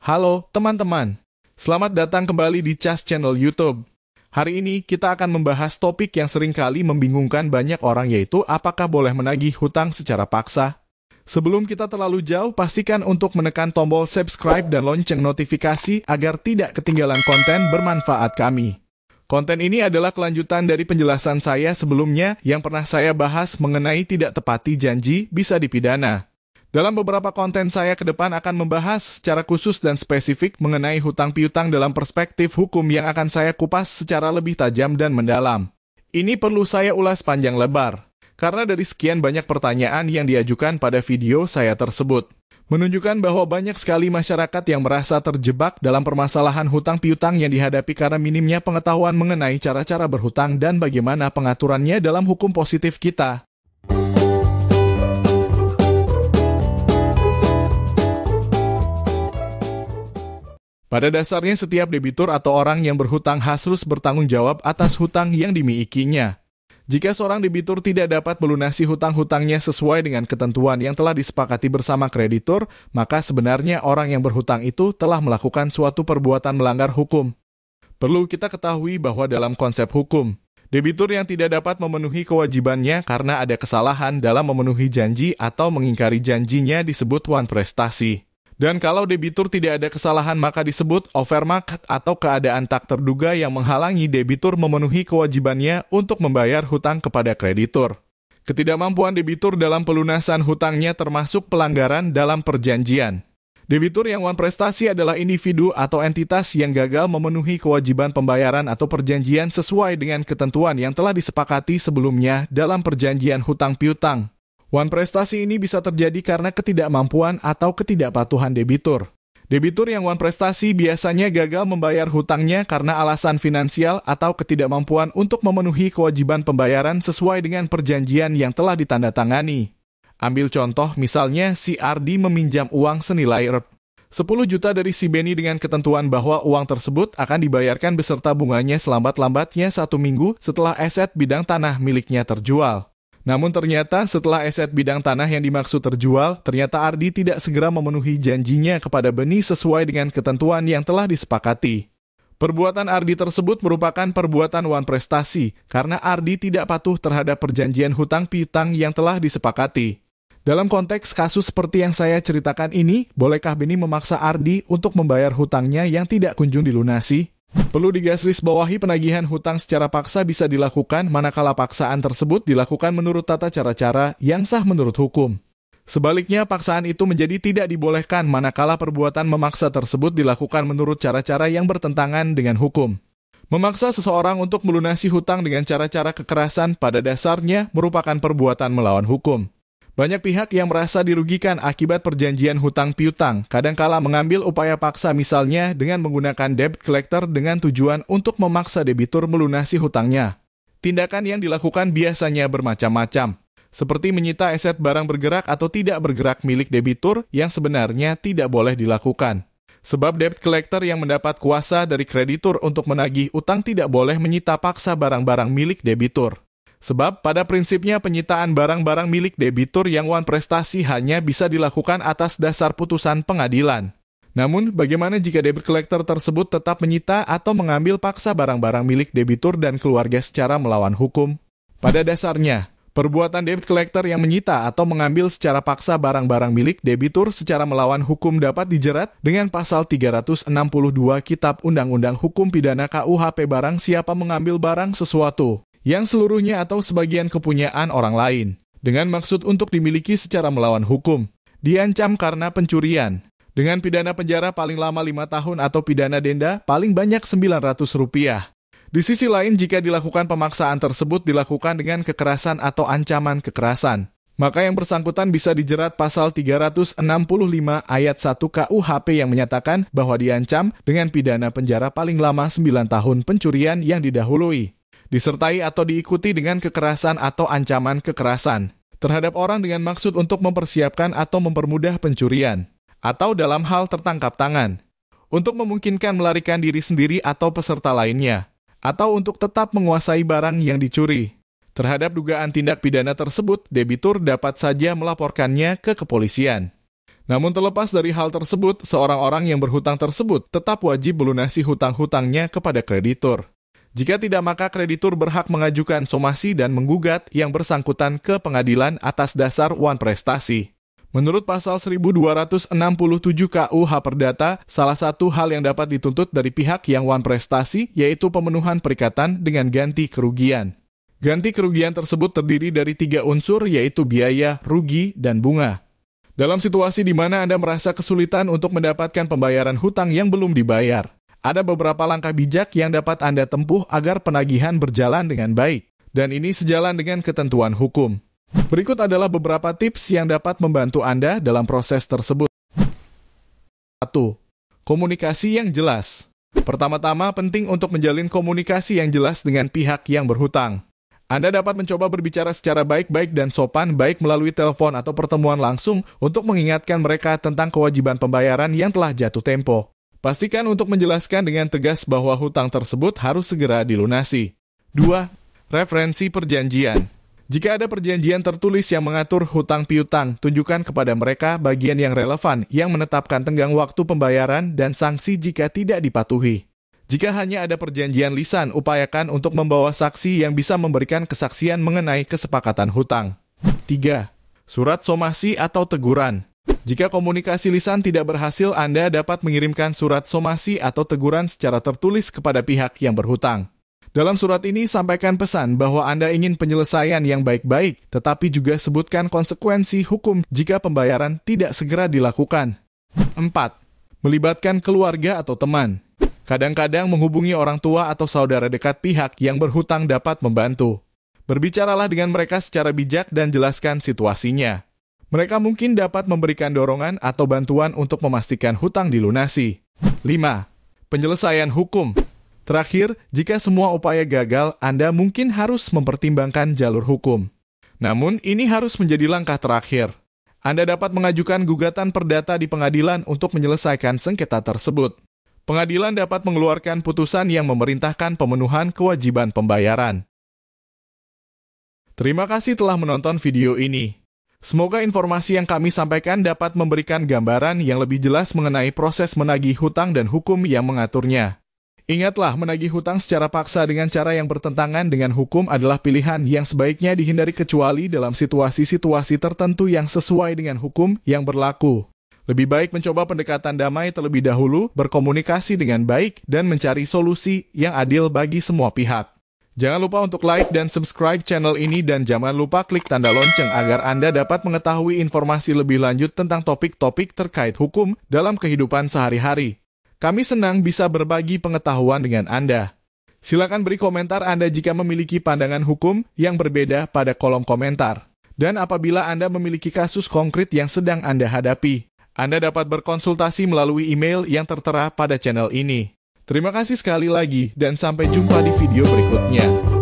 Halo teman-teman, selamat datang kembali di CAS Channel YouTube. Hari ini kita akan membahas topik yang seringkali membingungkan banyak orang, yaitu apakah boleh menagih hutang secara paksa. Sebelum kita terlalu jauh, pastikan untuk menekan tombol subscribe dan lonceng notifikasi agar tidak ketinggalan konten bermanfaat kami. Konten ini adalah kelanjutan dari penjelasan saya sebelumnya yang pernah saya bahas mengenai tidak tepati janji bisa dipidana. Dalam beberapa konten saya ke depan akan membahas secara khusus dan spesifik mengenai hutang piutang dalam perspektif hukum yang akan saya kupas secara lebih tajam dan mendalam. Ini perlu saya ulas panjang lebar, karena dari sekian banyak pertanyaan yang diajukan pada video saya tersebut, menunjukkan bahwa banyak sekali masyarakat yang merasa terjebak dalam permasalahan hutang piutang yang dihadapi karena minimnya pengetahuan mengenai cara-cara berhutang dan bagaimana pengaturannya dalam hukum positif kita. Pada dasarnya setiap debitur atau orang yang berhutang harus bertanggung jawab atas hutang yang dimilikinya. Jika seorang debitur tidak dapat melunasi hutang-hutangnya sesuai dengan ketentuan yang telah disepakati bersama kreditur, maka sebenarnya orang yang berhutang itu telah melakukan suatu perbuatan melanggar hukum. Perlu kita ketahui bahwa dalam konsep hukum, debitur yang tidak dapat memenuhi kewajibannya karena ada kesalahan dalam memenuhi janji atau mengingkari janjinya disebut wan prestasi. Dan kalau debitur tidak ada kesalahan maka disebut overmarket atau keadaan tak terduga yang menghalangi debitur memenuhi kewajibannya untuk membayar hutang kepada kreditur. Ketidakmampuan debitur dalam pelunasan hutangnya termasuk pelanggaran dalam perjanjian. Debitur yang wan prestasi adalah individu atau entitas yang gagal memenuhi kewajiban pembayaran atau perjanjian sesuai dengan ketentuan yang telah disepakati sebelumnya dalam perjanjian hutang piutang. Wan prestasi ini bisa terjadi karena ketidakmampuan atau ketidakpatuhan debitur. Debitur yang wan prestasi biasanya gagal membayar hutangnya karena alasan finansial atau ketidakmampuan untuk memenuhi kewajiban pembayaran sesuai dengan perjanjian yang telah ditandatangani. Ambil contoh, misalnya si Ardi meminjam uang senilai Rp10 juta dari si Beni dengan ketentuan bahwa uang tersebut akan dibayarkan beserta bunganya selambat-lambatnya 1 minggu setelah aset bidang tanah miliknya terjual. Namun ternyata setelah aset bidang tanah yang dimaksud terjual, ternyata Ardi tidak segera memenuhi janjinya kepada Beni sesuai dengan ketentuan yang telah disepakati. Perbuatan Ardi tersebut merupakan perbuatan wan prestasi karena Ardi tidak patuh terhadap perjanjian hutang piutang yang telah disepakati. Dalam konteks kasus seperti yang saya ceritakan ini, bolehkah Beni memaksa Ardi untuk membayar hutangnya yang tidak kunjung dilunasi? Perlu digarisbawahi, penagihan hutang secara paksa bisa dilakukan manakala paksaan tersebut dilakukan menurut tata cara-cara yang sah menurut hukum. Sebaliknya, paksaan itu menjadi tidak dibolehkan manakala perbuatan memaksa tersebut dilakukan menurut cara-cara yang bertentangan dengan hukum. Memaksa seseorang untuk melunasi hutang dengan cara-cara kekerasan pada dasarnya merupakan perbuatan melawan hukum. Banyak pihak yang merasa dirugikan akibat perjanjian hutang piutang, kadangkala mengambil upaya paksa misalnya dengan menggunakan debt collector dengan tujuan untuk memaksa debitur melunasi hutangnya. Tindakan yang dilakukan biasanya bermacam-macam, seperti menyita aset barang bergerak atau tidak bergerak milik debitur yang sebenarnya tidak boleh dilakukan. Sebab debt collector yang mendapat kuasa dari kreditur untuk menagih utang tidak boleh menyita paksa barang-barang milik debitur. Sebab pada prinsipnya penyitaan barang-barang milik debitur yang wan prestasi hanya bisa dilakukan atas dasar putusan pengadilan. Namun, bagaimana jika debt collector tersebut tetap menyita atau mengambil paksa barang-barang milik debitur dan keluarga secara melawan hukum? Pada dasarnya, perbuatan debt collector yang menyita atau mengambil secara paksa barang-barang milik debitur secara melawan hukum dapat dijerat dengan pasal 362 Kitab Undang-Undang Hukum Pidana KUHP barang siapa mengambil barang sesuatu yang seluruhnya atau sebagian kepunyaan orang lain, dengan maksud untuk dimiliki secara melawan hukum, diancam karena pencurian, dengan pidana penjara paling lama 5 tahun atau pidana denda paling banyak Rp900. Di sisi lain, jika dilakukan pemaksaan tersebut dilakukan dengan kekerasan atau ancaman kekerasan, maka yang bersangkutan bisa dijerat pasal 365 ayat 1 KUHP yang menyatakan bahwa diancam dengan pidana penjara paling lama 9 tahun pencurian yang didahului, disertai atau diikuti dengan kekerasan atau ancaman kekerasan terhadap orang dengan maksud untuk mempersiapkan atau mempermudah pencurian, atau dalam hal tertangkap tangan, untuk memungkinkan melarikan diri sendiri atau peserta lainnya, atau untuk tetap menguasai barang yang dicuri. Terhadap dugaan tindak pidana tersebut, debitur dapat saja melaporkannya ke kepolisian. Namun terlepas dari hal tersebut, seorang orang yang berhutang tersebut tetap wajib melunasi hutang-hutangnya kepada kreditur. Jika tidak, maka kreditur berhak mengajukan somasi dan menggugat yang bersangkutan ke pengadilan atas dasar wan prestasi. Menurut pasal 1267 KUH Perdata, salah satu hal yang dapat dituntut dari pihak yang wan prestasi yaitu pemenuhan perikatan dengan ganti kerugian. Ganti kerugian tersebut terdiri dari 3 unsur yaitu biaya, rugi, dan bunga. Dalam situasi di mana Anda merasa kesulitan untuk mendapatkan pembayaran hutang yang belum dibayar, ada beberapa langkah bijak yang dapat Anda tempuh agar penagihan berjalan dengan baik, dan ini sejalan dengan ketentuan hukum. Berikut adalah beberapa tips yang dapat membantu Anda dalam proses tersebut. 1. Komunikasi yang jelas. Pertama-tama, penting untuk menjalin komunikasi yang jelas dengan pihak yang berhutang. Anda dapat mencoba berbicara secara baik-baik dan sopan, baik melalui telepon atau pertemuan langsung, untuk mengingatkan mereka tentang kewajiban pembayaran yang telah jatuh tempo. Pastikan untuk menjelaskan dengan tegas bahwa hutang tersebut harus segera dilunasi. 2. Referensi perjanjian. Jika ada perjanjian tertulis yang mengatur hutang piutang, tunjukkan kepada mereka bagian yang relevan yang menetapkan tenggang waktu pembayaran dan sanksi jika tidak dipatuhi. Jika hanya ada perjanjian lisan, upayakan untuk membawa saksi yang bisa memberikan kesaksian mengenai kesepakatan hutang. 3. Surat somasi atau teguran. Jika komunikasi lisan tidak berhasil, Anda dapat mengirimkan surat somasi atau teguran secara tertulis kepada pihak yang berhutang. Dalam surat ini, sampaikan pesan bahwa Anda ingin penyelesaian yang baik-baik, tetapi juga sebutkan konsekuensi hukum jika pembayaran tidak segera dilakukan. 4. Melibatkan keluarga atau teman. Kadang-kadang menghubungi orang tua atau saudara dekat pihak yang berhutang dapat membantu. Berbicaralah dengan mereka secara bijak dan jelaskan situasinya. Mereka mungkin dapat memberikan dorongan atau bantuan untuk memastikan hutang dilunasi. 5. Penyelesaian hukum. Terakhir, jika semua upaya gagal, Anda mungkin harus mempertimbangkan jalur hukum. Namun, ini harus menjadi langkah terakhir. Anda dapat mengajukan gugatan perdata di pengadilan untuk menyelesaikan sengketa tersebut. Pengadilan dapat mengeluarkan putusan yang memerintahkan pemenuhan kewajiban pembayaran. Terima kasih telah menonton video ini. Semoga informasi yang kami sampaikan dapat memberikan gambaran yang lebih jelas mengenai proses menagih hutang dan hukum yang mengaturnya. Ingatlah, menagih hutang secara paksa dengan cara yang bertentangan dengan hukum adalah pilihan yang sebaiknya dihindari kecuali dalam situasi-situasi tertentu yang sesuai dengan hukum yang berlaku. Lebih baik mencoba pendekatan damai terlebih dahulu, berkomunikasi dengan baik, dan mencari solusi yang adil bagi semua pihak. Jangan lupa untuk like dan subscribe channel ini dan jangan lupa klik tanda lonceng agar Anda dapat mengetahui informasi lebih lanjut tentang topik-topik terkait hukum dalam kehidupan sehari-hari. Kami senang bisa berbagi pengetahuan dengan Anda. Silakan beri komentar Anda jika memiliki pandangan hukum yang berbeda pada kolom komentar. Dan apabila Anda memiliki kasus konkret yang sedang Anda hadapi, Anda dapat berkonsultasi melalui email yang tertera pada channel ini. Terima kasih sekali lagi, dan sampai jumpa di video berikutnya.